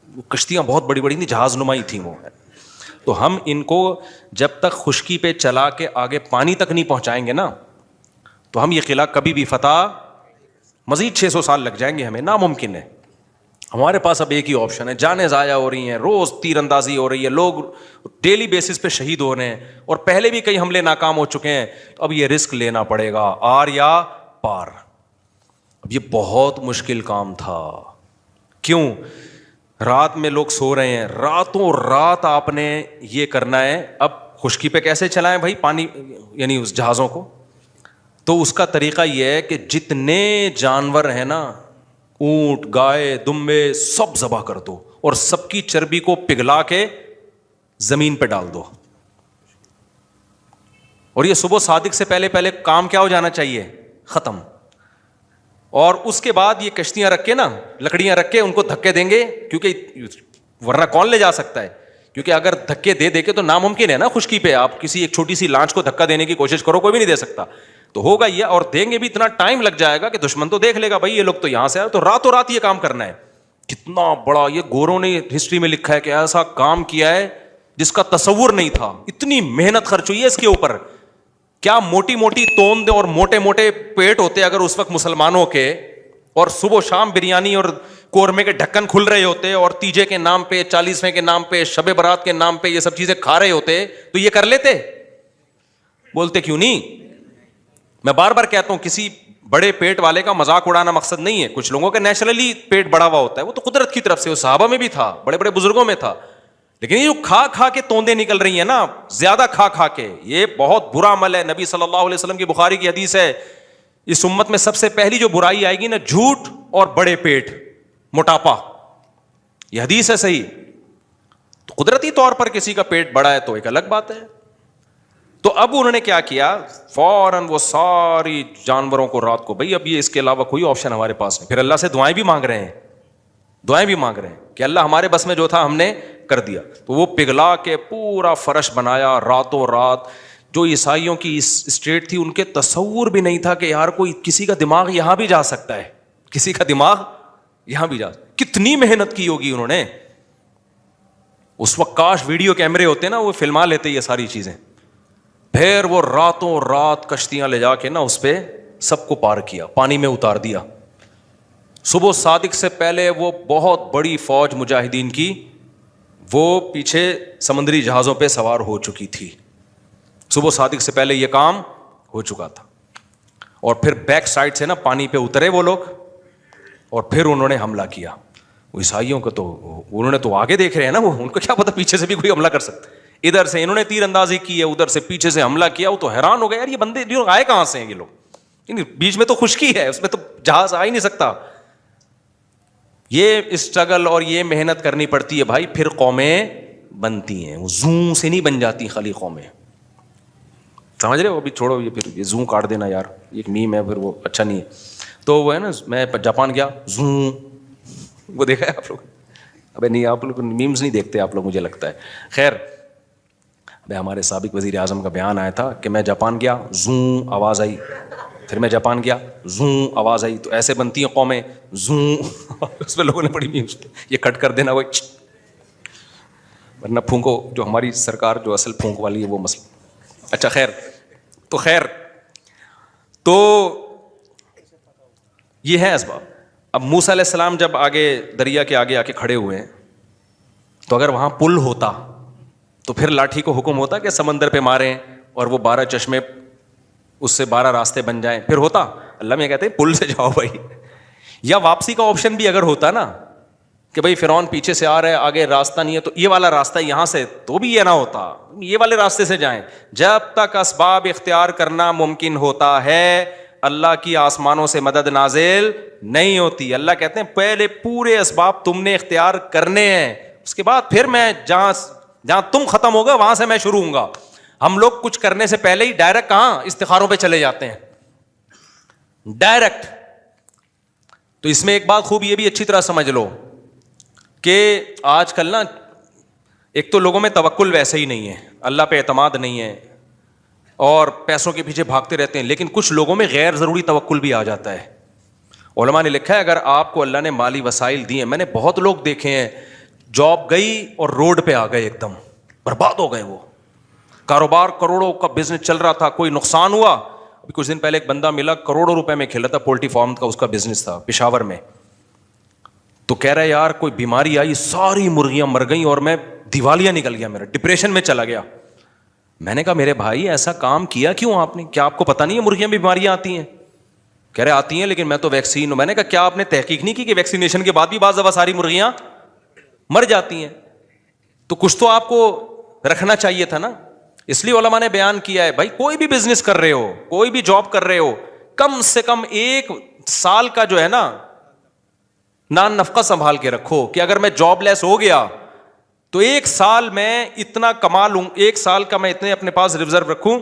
وہ کشتیاں بہت بڑی بڑی تھیں, جہاز نمائی تھیں وہ, تو ہم ان کو جب تک خشکی پہ چلا کے آگے پانی تک نہیں پہنچائیں گے نا, تو ہم یہ قلعہ کبھی بھی فتح, مزید 600 سال لگ جائیں گے ہمیں, ناممکن ہے. ہمارے پاس اب ایک ہی آپشن ہے, جانیں ضائع ہو رہی ہیں, روز تیر اندازی ہو رہی ہے, لوگ ڈیلی بیسس پہ شہید ہو رہے ہیں, اور پہلے بھی کئی حملے ناکام ہو چکے ہیں, تو اب یہ رسک لینا پڑے گا, آر یا پار. اب یہ بہت مشکل کام تھا. کیوں؟ رات میں لوگ سو رہے ہیں, راتوں رات آپ نے یہ کرنا ہے. اب خشکی پہ کیسے چلائیں بھائی پانی, یعنی اس جہازوں کو؟ تو اس کا طریقہ یہ ہے کہ جتنے جانور ہیں نا, اونٹ, گائے, دمبے, سب ذبح کر دو اور سب کی چربی کو پگھلا کے زمین پہ ڈال دو. اور یہ صبح صادق سے پہلے پہلے کام کیا ہو جانا چاہیے, ختم. اور اس کے بعد یہ کشتیاں رکھ کے نا, لکڑیاں رکھ کے ان کو دھکے دیں گے, کیونکہ ورنہ کون لے جا سکتا ہے, کیونکہ اگر دھکے دے دے کے تو ناممکن ہے نا خشکی پہ آپ کسی ایک چھوٹی سی لانچ کو دھکا دینے کی کوشش کرو, کوئی بھی نہیں دے سکتا. تو ہوگا یہ, اور دیں گے بھی اتنا ٹائم لگ جائے گا کہ دشمن تو دیکھ لے گا بھائی یہ لوگ تو یہاں سے آئے, تو راتوں رات یہ کام کرنا ہے. کتنا بڑا, یہ گوروں نے ہسٹری میں لکھا ہے کہ ایسا کام کیا ہے جس کا تصور نہیں تھا. اتنی محنت خرچ ہوئی ہے اس کے اوپر. کیا موٹی موٹی توند اور موٹے موٹے پیٹ ہوتے اگر اس وقت مسلمانوں کے, اور صبح و شام بریانی اور قورمے کے ڈھکن کھل رہے ہوتے, اور تیجے کے نام پہ, 40ویں کے نام پہ, شب برات کے نام پہ یہ سب چیزیں کھا رہے ہوتے, تو یہ کر لیتے؟ بولتے کیوں نہیں؟ میں بار بار کہتا ہوں, کسی بڑے پیٹ والے کا مذاق اڑانا مقصد نہیں ہے. کچھ لوگوں کا نیچرلی پیٹ بڑا ہوا ہوتا ہے, وہ تو قدرت کی طرف سے, وہ صحابہ میں بھی تھا, بڑے بڑے بزرگوں میں تھا. لیکن یہ جو کھا کھا کے توندیں نکل رہی ہیں نا, زیادہ کھا کھا کے, یہ بہت برا عمل ہے. نبی صلی اللہ علیہ وسلم کی بخاری کی حدیث ہے, اس امت میں سب سے پہلی جو برائی آئے گی نا, جھوٹ اور بڑے پیٹ, موٹاپا. یہ حدیث ہے صحیح. تو قدرتی طور پر کسی کا پیٹ بڑا ہے تو ایک الگ بات ہے. تو اب انہوں نے کیا کیا, فوراً وہ ساری جانوروں کو رات کو, بھائی اب یہ اس کے علاوہ کوئی آپشن ہمارے پاس نہیں. پھر اللہ سے دعائیں بھی مانگ رہے ہیں, دعائیں بھی مانگ رہے ہیں کہ اللہ ہمارے بس میں جو تھا ہم نے کر دیا. تو وہ پگھلا کے پورا فرش بنایا راتوں رات. جو عیسائیوں کی اسٹیٹ تھی, ان کے تصور بھی نہیں تھا کہ یار کوئی کسی کا دماغ یہاں بھی جا سکتا ہے, کسی کا دماغ یہاں بھی جا. کتنی محنت کی ہوگی انہوں نے. اس وقت کاش ویڈیو کیمرے ہوتے نا, وہ فلما لیتے یہ ساری چیزیں. پھر وہ راتوں رات کشتیاں لے جا کے نا اس پہ سب کو پار کیا, پانی میں اتار دیا. صبح صادق سے پہلے وہ بہت بڑی فوج مجاہدین کی وہ پیچھے سمندری جہازوں پہ سوار ہو چکی تھی. صبح صادق سے پہلے یہ کام ہو چکا تھا. اور پھر بیک سائڈ سے نا پانی پہ اترے وہ لوگ, اور پھر انہوں نے حملہ کیا. وہ عیسائیوں کو تو انہوں نے تو آگے دیکھ رہے ہیں نا, وہ ان کو کیا پتا پیچھے سے بھی کوئی حملہ کر سکتا ہے. ادھر سے انہوں نے تیر اندازی کی ہے, ادھر سے پیچھے سے حملہ کیا. وہ تو حیران ہو گئے, یار یہ بندے آئے کہاں سے ہیں یہ لوگ, بیچ میں تو خشکی ہے, اس میں تو جہاز آ ہی نہیں سکتا. یہ اسٹرگل اور یہ محنت کرنی پڑتی ہے بھائی, پھر قومیں بنتی ہیں. وہ زوں سے نہیں بن جاتی خالی قومیں, سمجھ رہے ہو. ابھی چھوڑو یہ, پھر یہ زوں کاٹ دینا یار, ایک میم ہے, پھر وہ اچھا نہیں ہے. تو وہ ہے نا, میں جاپان گیا, زوں, وہ دیکھا ہے آپ لوگ؟ ابے نہیں, آپ لوگ میمز نہیں دیکھتے آپ لوگ, مجھے لگتا ہے. خیر, ہمارے سابق وزیر اعظم کا بیان آیا تھا کہ میں جاپان گیا, زوں آواز آئی, پھر میں جاپان گیا, زوں آواز آئی. تو ایسے بنتی ہیں قومیں, زوں. اس پہ لوگوں نے بڑی میمز, یہ کٹ کر دینا وہ, ورنہ پھونکو, جو ہماری سرکار جو اصل پھونک والی ہے وہ مسئلہ. اچھا خیر, تو خیر, تو یہ ہے اسباب. اب موسیٰ علیہ السلام جب آگے دریا کے آگے آ کے کھڑے ہوئے ہیں, تو اگر وہاں پل ہوتا تو پھر لاٹھی کو حکم ہوتا کہ سمندر پہ ماریں اور وہ 12 چشمے, اس سے 12 راستے بن جائیں, پھر ہوتا. اللہ میں کہتے ہیں پل سے جاؤ بھائی. یا واپسی کا آپشن بھی اگر ہوتا نا کہ بھائی فرعون پیچھے سے آ رہا ہے, آگے راستہ نہیں ہے, تو یہ والا راستہ یہاں سے, تو بھی یہ نہ ہوتا, یہ والے راستے سے جائیں. جب تک اسباب اختیار کرنا ممکن ہوتا ہے, اللہ کی آسمانوں سے مدد نازل نہیں ہوتی. اللہ کہتے ہیں پہلے پورے اسباب تم نے اختیار کرنے ہیں, اس کے بعد پھر میں جہاں تم ختم ہوگا وہاں سے میں شروع ہوں گا. ہم لوگ کچھ کرنے سے پہلے ہی ڈائریکٹ کہاں استخاروں پہ چلے جاتے ہیں, ڈائریکٹ. تو اس میں ایک بات خوب یہ بھی اچھی طرح سمجھ لو کہ آج کل نا, ایک تو لوگوں میں توکل ویسے ہی نہیں ہے, اللہ پہ اعتماد نہیں ہے, اور پیسوں کے پیچھے بھاگتے رہتے ہیں. لیکن کچھ لوگوں میں غیر ضروری توکل بھی آ جاتا ہے. علماء نے لکھا ہے اگر آپ کو اللہ نے مالی وسائل دیے, میں نے بہت لوگ دیکھے ہیں جاب گئی اور روڈ پہ آ گئے, ایک دم برباد ہو گئے. وہ کاروبار کروڑوں کا بزنس چل رہا تھا, کوئی نقصان ہوا. ابھی کچھ دن پہلے ایک بندہ ملا, کروڑوں روپے میں کھیلا تھا, پولٹری فارم کا اس کا بزنس تھا پشاور میں. تو کہہ رہا ہے یار کوئی بیماری آئی, ساری مرغیاں مر گئیں اور میں دیوالیہ نکل گیا, میرا ڈپریشن میں چلا گیا. میں نے کہا میرے بھائی ایسا کام کیا کیوں آپ نے, کیا آپ کو پتا نہیں ہے مرغیاں بیماریاں آتی ہیں؟ کہہ رہے آتی ہیں لیکن میں تو ویکسین ہوں. میں نے کہا کیا آپ نے تحقیق نہیں کی کہ ویکسینیشن کے بعد بھی بعض دفعہ ساری مرغیاں مر جاتی ہیں؟ تو کچھ تو آپ کو رکھنا چاہیے تھا نا. اس لیے علماء نے بیان کیا ہے بھائی کوئی بھی بزنس کر رہے ہو, کوئی بھی جاب کر رہے ہو, کم سے کم 1 سال کا جو ہے نا نان نفقہ سنبھال کے رکھو کہ اگر میں جاب لیس ہو گیا تو 1 سال میں اتنا کما لوں, 1 سال کا میں اتنے اپنے پاس ریزرو رکھوں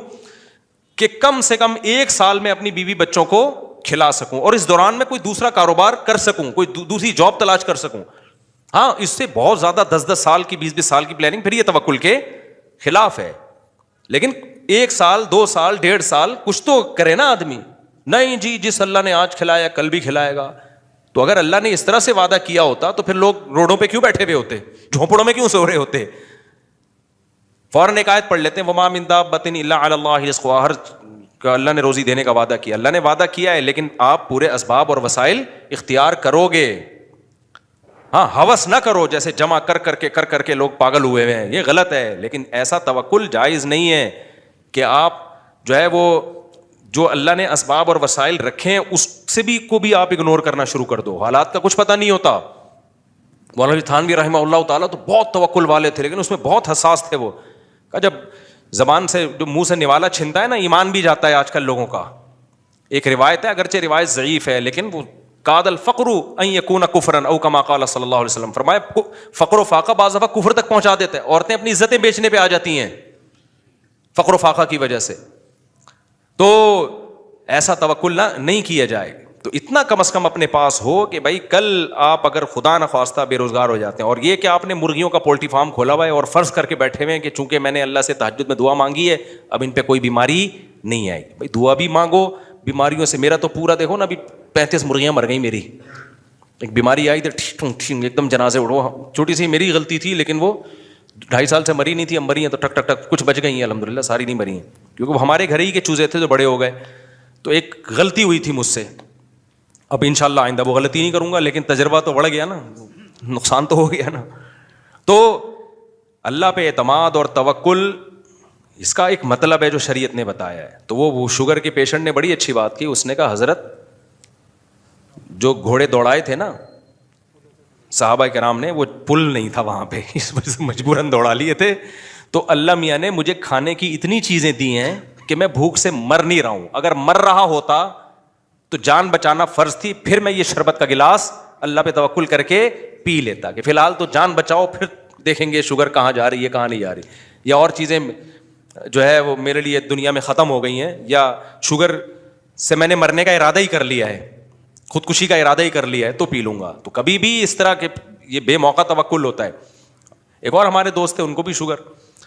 کہ کم سے کم 1 سال میں اپنی بیوی بچوں کو کھلا سکوں, اور اس دوران میں کوئی دوسرا کاروبار کر سکوں, کوئی دوسری جاب تلاش کر سکوں. ہاں اس سے بہت زیادہ 10 سال کی 20 سال کی پلاننگ پھر یہ توکل کے خلاف ہے. لیکن 1 سال 2 سال 1.5 سال کچھ تو کرے نا آدمی. نہیں جی جس اللہ نے آج کھلایا کل بھی کھلائے گا. تو اگر اللہ نے اس طرح سے وعدہ کیا ہوتا تو پھر لوگ روڈوں پہ کیوں بیٹھے ہوئے ہوتے, جھونپڑوں میں کیوں سو رہے ہوتے؟ فوراً ایک آیت پڑھ لیتے ہیں, وما من دابۃ الا علی اللہ رزقها, ہر کا اللہ نے روزی دینے کا وعدہ کیا. اللہ نے وعدہ کیا ہے لیکن آپ پورے اسباب اور وسائل اختیار کرو گے. ہاں ہوس نہ کرو جیسے جمع کر کے لوگ پاگل ہوئے ہیں, یہ غلط ہے. لیکن ایسا توکل جائز نہیں ہے کہ آپ جو ہے وہ جو اللہ نے اسباب اور وسائل رکھے ہیں اس سے بھی کو بھی آپ اگنور کرنا شروع کر دو. حالات کا کچھ پتہ نہیں ہوتا. مولانا تھانوی رحمہ اللہ تعالیٰ تو بہت توکل والے تھے لیکن اس میں بہت حساس تھے. وہ کہ جب زبان سے جو منہ سے نوالا چھنتا ہے نا, ایمان بھی جاتا ہے آج کل لوگوں کا. ایک روایت ہے, اگرچہ روایت ضعیف ہے لیکن وہ قاد الفقر ان یکون کفرا او کما قال صلی اللہ علیہ وسلم, فرمایا فقر و فاقہ بعض دفعہ کفر تک پہنچا دیتا ہے. عورتیں اپنی عزتیں بیچنے پہ آ جاتی ہیں فقر و فاقہ کی وجہ سے. تو ایسا توکل نہیں کیا جائے. تو اتنا کم از کم اپنے پاس ہو کہ بھائی کل آپ اگر خدا نخواستہ بے روزگار ہو جاتے ہیں, اور یہ کہ آپ نے مرغیوں کا پولٹری فارم کھولا ہوا ہے اور فرض کر کے بیٹھے ہوئے ہیں کہ چونکہ میں نے اللہ سے تہجد میں دعا مانگی ہے اب ان پہ کوئی بیماری نہیں آئے گی. بھائی دعا بھی مانگو, بیماریوں سے میرا تو پورا دیکھو نا, ابھی 35 مرغیاں مر گئیں میری. ایک بیماری آئی تو ایک دم جنازے اڑو, چھوٹی سی میری غلطی تھی لیکن وہ 2.5 سال سے مری نہیں تھی, اب مری ہیں تو ٹک ٹک ٹک کچھ بچ گئی ہیں الحمدللہ, ساری نہیں مری ہیں. کیونکہ ہمارے گھر ہی کے چوزے تھے جو بڑے ہو گئے. تو ایک غلطی ہوئی تھی مجھ سے, اب انشاءاللہ آئندہ وہ غلطی نہیں کروں گا, لیکن تجربہ تو بڑھ گیا نا, نقصان تو ہو گیا نا. تو اللہ پہ اعتماد اور توکل, اس کا ایک مطلب ہے جو شریعت نے بتایا ہے. تو وہ شوگر کے پیشنٹ نے بڑی اچھی بات کی, اس نے کہا حضرت جو گھوڑے دوڑائے تھے نا صحابہ کرام نے, وہ پل نہیں تھا وہاں پہ, اس وجہ سے مجبوراً دوڑا لیے تھے. تو اللہ میاں نے مجھے کھانے کی اتنی چیزیں دی ہیں کہ میں بھوک سے مر نہیں رہا ہوں. اگر مر رہا ہوتا تو جان بچانا فرض تھی, پھر میں یہ شربت کا گلاس اللہ پہ توکل کر کے پی لیتا, کہ فی الحال تو جان بچاؤ, پھر دیکھیں گے شوگر کہاں جا رہی ہے کہاں نہیں جا رہی, یا اور چیزیں جو ہے وہ میرے لیے دنیا میں ختم ہو گئی ہیں, یا شوگر سے میں نے مرنے کا ارادہ ہی کر لیا ہے, خودکشی کا ارادہ ہی کر لیا ہے, تو پی لوں گا. تو کبھی بھی اس طرح کے یہ بے موقع توکل ہوتا ہے. ایک اور ہمارے دوست تھے, ان کو بھی شوگر,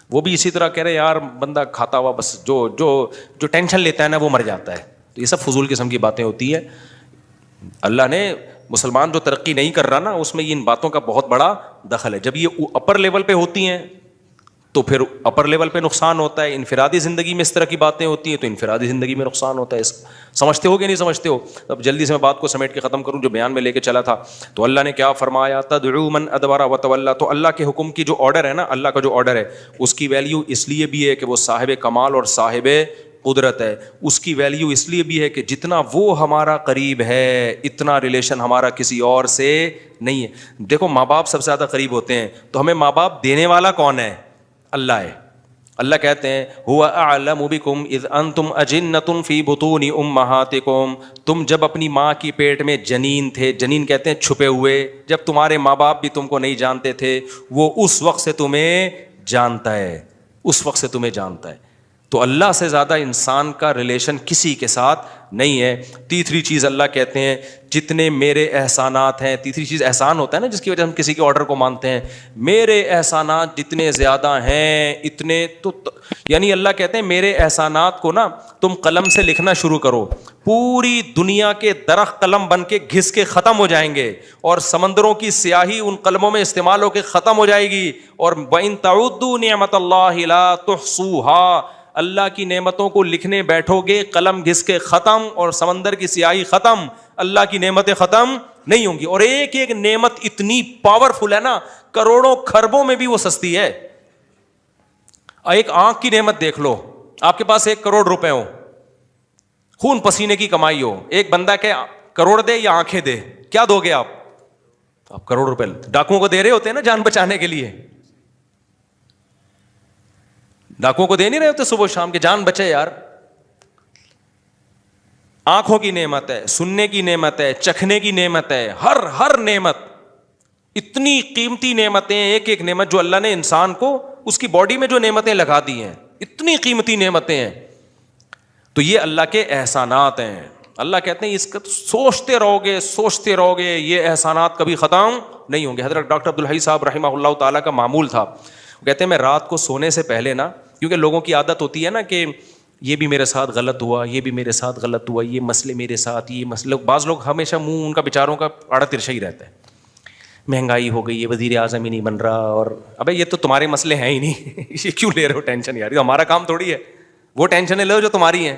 وہ بھی اسی طرح کہہ رہے یار بندہ کھاتا ہوا بس جو ٹینشن لیتا ہے نا وہ مر جاتا ہے. تو یہ سب فضول قسم کی باتیں ہوتی ہیں. اللہ نے مسلمان جو ترقی نہیں کر رہا نا, اس میں ان باتوں کا بہت بڑا دخل ہے. جب یہ اپر لیول پہ ہوتی ہیں تو پھر اپر لیول پہ نقصان ہوتا ہے. انفرادی زندگی میں اس طرح کی باتیں ہوتی ہیں تو انفرادی زندگی میں نقصان ہوتا ہے. سمجھتے ہو کہ نہیں سمجھتے ہو؟ اب جلدی سے میں بات کو سمیٹ کے ختم کروں جو بیان میں لے کے چلا تھا. تو اللہ نے کیا فرمایا, تدعو من ادبر وتولی. تو اللہ کے حکم کی جو آرڈر ہے نا, اللہ کا جو آرڈر ہے, اس کی ویلیو اس لیے بھی ہے کہ وہ صاحب کمال اور صاحب قدرت ہے. اس کی ویلیو اس لیے بھی ہے کہ جتنا وہ ہمارا قریب ہے اتنا ریلیشن ہمارا کسی اور سے نہیں ہے. دیکھو ماں باپ سب سے زیادہ قریب ہوتے ہیں, تو ہمیں ماں باپ دینے والا کون ہے؟ اللہ ہے. اللہ کہتے ہیں هو اعلم بکم اذ انتم اجنۃ فی بطون امہاتکم. تم جب اپنی ماں کی پیٹ میں جنین تھے, جنین کہتے ہیں چھپے ہوئے, جب تمہارے ماں باپ بھی تم کو نہیں جانتے تھے, وہ اس وقت سے تمہیں جانتا ہے, اس وقت سے تمہیں جانتا ہے. تو اللہ سے زیادہ انسان کا ریلیشن کسی کے ساتھ نہیں ہے. تیسری چیز اللہ کہتے ہیں جتنے میرے احسانات ہیں, تیسری چیز احسان ہوتا ہے نا جس کی وجہ سے ہم کسی کے آرڈر کو مانتے ہیں, میرے احسانات جتنے زیادہ ہیں اتنے تو یعنی اللہ کہتے ہیں میرے احسانات کو نا تم قلم سے لکھنا شروع کرو, پوری دنیا کے درخت قلم بن کے گھس کے ختم ہو جائیں گے, اور سمندروں کی سیاہی ان قلموں میں استعمال ہو کے ختم ہو جائے گی. اور وَإِن تَعُدُّوا نِعْمَتَ اللَّهِ لَا تُحْصُوهَا. اللہ کی نعمتوں کو لکھنے بیٹھو گے, قلم گھس کے ختم, اور سمندر کی سیاہی ختم, اللہ کی نعمتیں ختم نہیں ہوں گی. اور ایک ایک نعمت اتنی پاورفل ہے نا, کروڑوں خربوں میں بھی وہ سستی ہے. ایک آنکھ کی نعمت دیکھ لو, آپ کے پاس 1 کروڑ روپے ہو, خون پسینے کی کمائی ہو, ایک بندہ کہ کروڑ دے یا آنکھیں دے, کیا دو گے آپ؟ آپ کروڑ روپے ڈاکوؤں کو دے رہے ہوتے ہیں نا جان بچانے کے لیے, ڈاکوؤں کو دے نہیں رہے ہوتے صبح شام کے جان بچے یار. آنکھوں کی نعمت ہے, سننے کی نعمت ہے, چکھنے کی نعمت ہے, ہر نعمت, اتنی قیمتی نعمتیں, ایک ایک نعمت جو اللہ نے انسان کو اس کی باڈی میں جو نعمتیں لگا دی ہیں, اتنی قیمتی نعمتیں ہیں. تو یہ اللہ کے احسانات ہیں. اللہ کہتے ہیں اس کا سوچتے رہو گے, یہ احسانات کبھی ختم نہیں ہوں گے. حضرت ڈاکٹر عبدالحی صاحب رحمہ اللہ تعالیٰ کا معمول تھا, وہ کہتے ہیں میں رات کو سونے سے پہلے نا, کیونکہ لوگوں کی عادت ہوتی ہے نا کہ یہ بھی میرے ساتھ غلط ہوا, یہ بھی میرے ساتھ غلط ہوا, یہ مسئلے میرے ساتھ, یہ مسئلے, بعض لوگ ہمیشہ منہ ان کا بیچاروں کا آڑا ترچھا ہی رہتا ہے, مہنگائی ہو گئی, یہ وزیر اعظم ہی نہیں بن رہا, اور ابے یہ تو تمہارے مسئلے ہیں ہی نہیں, یہ کیوں لے رہے ہو ٹینشن یار, یہ ہمارا کام تھوڑی ہے, وہ ٹینشنیں لو جو تمہاری ہیں.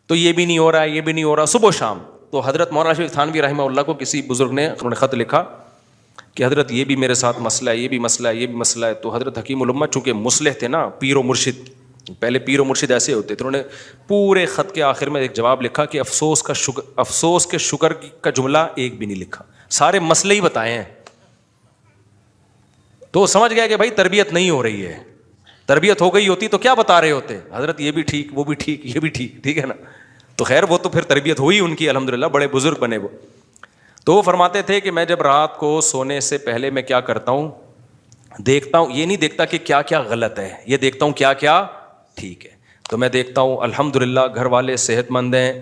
تو یہ بھی نہیں ہو رہا, یہ بھی نہیں ہو رہا, صبح شام. تو حضرت مولانا شریف تھانوی رحمہ اللہ کو کسی بزرگ نے انہوں نے خط لکھا کہ حضرت یہ بھی میرے ساتھ مسئلہ ہے, یہ بھی مسئلہ ہے, یہ بھی مسئلہ ہے. تو حضرت حکیم الامہ چونکہ مصلح تھے نا, پیر و مرشد, پہلے پیر و مرشد ایسے ہوتے تھے, انہوں نے پورے خط کے آخر میں ایک جواب لکھا کہ افسوس کے شکر کا جملہ ایک بھی نہیں لکھا, سارے مسئلے ہی بتائے ہیں. تو سمجھ گیا کہ بھائی تربیت نہیں ہو رہی ہے, تربیت ہو گئی ہوتی تو کیا بتا رہے ہوتے, حضرت یہ بھی ٹھیک, وہ بھی ٹھیک, یہ بھی ٹھیک, ٹھیک ہے نا. تو خیر وہ تو پھر تربیت ہوئی ان کی الحمدللہ, بڑے بزرگ بنے وہ. تو وہ فرماتے تھے کہ میں جب رات کو سونے سے پہلے میں کیا کرتا ہوں, دیکھتا ہوں, یہ نہیں دیکھتا کہ کیا کیا غلط ہے, یہ دیکھتا ہوں کیا کیا ٹھیک ہے. تو میں دیکھتا ہوں الحمدللہ گھر والے صحت مند ہیں,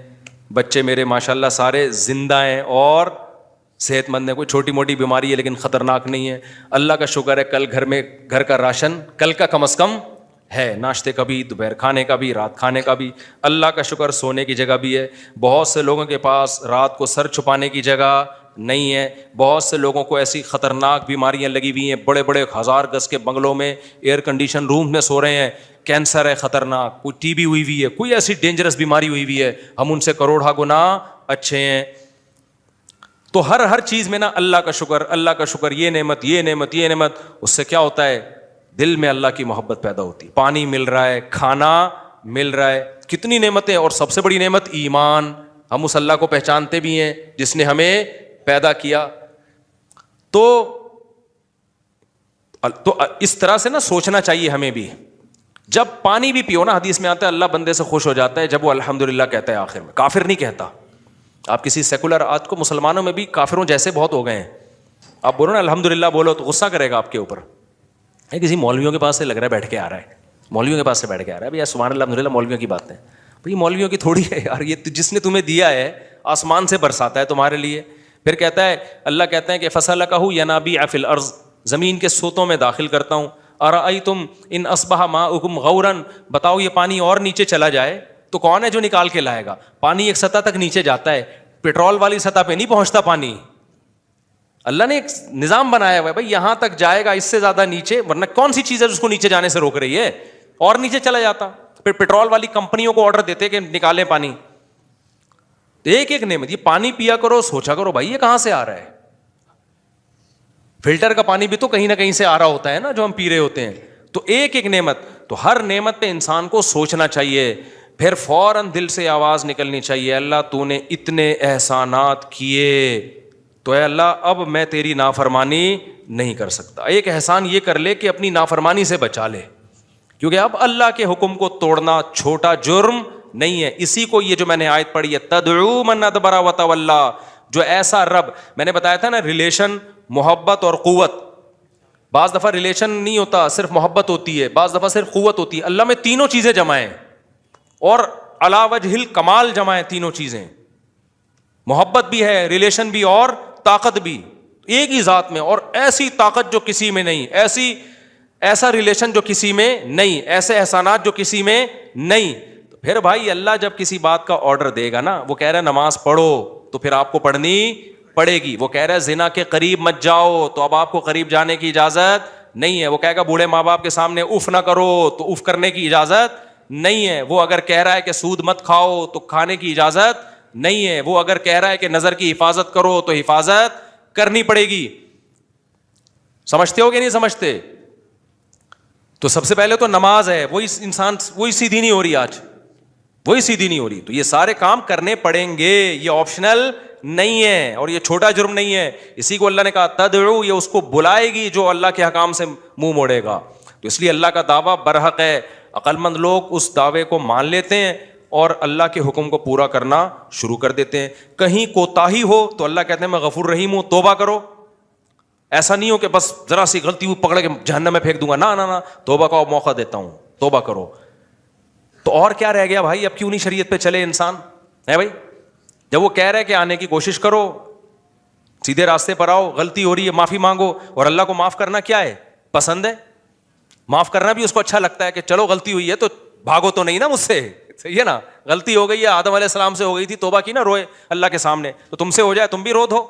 بچے میرے ماشاءاللہ سارے زندہ ہیں اور صحت مند ہیں, کوئی چھوٹی موٹی بیماری ہے لیکن خطرناک نہیں ہے. اللہ کا شکر ہے کل گھر کا راشن کل کا کم از کم ہے, ناشتے کا بھی, دوپہر کھانے کا بھی, رات کھانے کا بھی. اللہ کا شکر سونے کی جگہ بھی ہے. بہت سے لوگوں کے پاس رات کو سر چھپانے کی جگہ نہیں ہے. بہت سے لوگوں کو ایسی خطرناک بیماریاں لگی ہوئی ہیں, بڑے بڑے 1000 گز کے بنگلوں میں ایئر کنڈیشن روم میں سو رہے ہیں کینسر ہے خطرناک, کوئی ٹی بی ہوئی ہوئی ہے, کوئی ایسی ڈینجرس بیماری ہوئی ہوئی ہے, ہم ان سے کروڑا گنا اچھے ہیں. تو ہر چیز میں نا اللہ کا شکر, اللہ کا شکر, یہ نعمت, یہ نعمت, یہ نعمت, اس سے کیا ہوتا ہے, دل میں اللہ کی محبت پیدا ہوتی ہے. پانی مل رہا ہے, کھانا مل رہا ہے, کتنی نعمتیں. اور سب سے بڑی نعمت ایمان, ہم اس اللہ کو پہچانتے بھی ہیں جس نے ہمیں پیدا کیا. تو اس طرح سے نا سوچنا چاہیے ہمیں بھی. جب پانی بھی پیو نا, حدیث میں آتا ہے اللہ بندے سے خوش ہو جاتا ہے جب وہ الحمدللہ کہتا ہے آخر میں, کافر نہیں کہتا. آپ کسی سیکولر, آج کو مسلمانوں میں بھی کافروں جیسے بہت ہو گئے ہیں, آپ بولو نا الحمدللہ بولو تو غصہ کرے گا آپ کے اوپر. کسی مولویوں کے پاس سے لگ رہا ہے بیٹھ کے آ رہا ہے, مولویوں کے پاس سے بیٹھ کے آ رہا ہے, بھائی سبحان اللہ الحمدللہ مولویوں کی باتیں. بھائی مولویوں کی تھوڑی ہے یار, یہ جس نے تمہیں دیا ہے آسمان سے برساتا ہے تمہارے لیے. پھر کہتا ہے, اللہ کہتے ہیں کہ فسلکہ ینابیع فی الارض, زمین کے سوتوں میں داخل کرتا ہوں. ارأیتم ان اصبح ماؤکم غورا, بتاؤ یہ پانی اور نیچے چلا جائے تو کون ہے جو نکال کے لائے گا. پانی ایک سطح تک نیچے جاتا ہے, پیٹرول والی سطح پہ نہیں پہنچتا پانی. اللہ نے ایک نظام بنایا ہوا ہے, بھائی یہاں تک جائے گا, اس سے زیادہ نیچے, ورنہ کون سی چیز ہے جس کو نیچے جانے سے روک رہی ہے, اور نیچے چلا جاتا. پھر پیٹرول والی کمپنیوں کو آرڈر دیتے کہ نکالیں پانی. ایک ایک نعمت, یہ پانی پیا کرو, سوچا کرو بھائی یہ کہاں سے آ رہا ہے. فلٹر کا پانی بھی تو کہیں نہ کہیں سے آ رہا ہوتا ہے نا جو ہم پی رہے ہوتے ہیں. تو ایک ایک نعمت, تو ہر نعمت پہ انسان کو سوچنا چاہیے. پھر فوراً دل سے آواز نکلنی چاہیے, اللہ تو نے اتنے احسانات کیے, تو اے اللہ اب میں تیری نافرمانی نہیں کر سکتا. ایک احسان یہ کر لے کہ اپنی نافرمانی سے بچا لے, کیونکہ اب اللہ کے حکم کو توڑنا چھوٹا جرم نہیں ہے. اسی کو یہ جو میں نے آیت پڑھی ہے, تدعو من ادبر وتولی, جو ایسا رب, میں نے بتایا تھا نا ریلیشن, محبت اور قوت. بعض دفعہ ریلیشن نہیں ہوتا, صرف محبت ہوتی ہے, بعض دفعہ صرف قوت ہوتی ہے. اللہ میں تینوں چیزیں جمع ہیں, اور علی وجہ الکمال جمع ہیں تینوں چیزیں. محبت بھی ہے, ریلیشن بھی, اور طاقت بھی, ایک ہی ذات میں. اور ایسی طاقت جو کسی میں نہیں, ایسا ریلیشن جو کسی میں نہیں, ایسے احسانات جو کسی میں نہیں. تو پھر بھائی اللہ جب کسی بات کا آرڈر دے گا نا, وہ کہہ رہا ہے نماز پڑھو, تو پھر آپ کو پڑھنی پڑے گی. وہ کہہ رہا ہے زنا کے قریب مت جاؤ, تو اب آپ کو قریب جانے کی اجازت نہیں ہے. وہ کہے گا بوڑھے ماں باپ کے سامنے اف نہ کرو, تو اف کرنے کی اجازت نہیں ہے. وہ اگر کہہ رہا ہے کہ سود مت کھاؤ, تو کھانے کی اجازت نہیں ہے. وہ اگر کہہ رہا ہے کہ نظر کی حفاظت کرو, تو حفاظت کرنی پڑے گی. سمجھتے ہو کہ نہیں سمجھتے؟ تو سب سے پہلے تو نماز ہے, وہی انسان وہی سیدھی نہیں ہو رہی, آج وہی سیدھی نہیں ہو رہی. تو یہ سارے کام کرنے پڑیں گے, یہ آپشنل نہیں ہے, اور یہ چھوٹا جرم نہیں ہے. اسی کو اللہ نے کہا تدعو, یہ اس کو بلائے گی جو اللہ کے حکام سے منہ موڑے گا. تو اس لیے اللہ کا دعویٰ برحق ہے. عقل مند لوگ اس دعوے کو مان لیتے ہیں اور اللہ کے حکم کو پورا کرنا شروع کر دیتے ہیں. کہیں کوتاہی ہو تو اللہ کہتے ہیں میں غفور رحیم ہوں, توبہ کرو. ایسا نہیں ہو کہ بس ذرا سی غلطی ہوئی پکڑ کے جہنم میں پھینک دوں گا, نہ, توبہ کا موقع دیتا ہوں, توبہ کرو. تو اور کیا رہ گیا بھائی, اب کیوں نہیں شریعت پہ چلے انسان ہے بھائی؟ جب وہ کہہ رہے کہ آنے کی کوشش کرو, سیدھے راستے پر آؤ, غلطی ہو رہی ہے معافی مانگو. اور اللہ کو معاف کرنا کیا ہے, پسند ہے. معاف کرنا بھی اس کو اچھا لگتا ہے کہ چلو غلطی ہوئی ہے تو بھاگو تو نہیں نا مجھ سے, صحیح ہے نا. غلطی ہو گئی ہے, آدم علیہ السلام سے ہو گئی تھی, توبہ کی نا, روئے اللہ کے سامنے, تو تم سے ہو جائے تم بھی رو دو.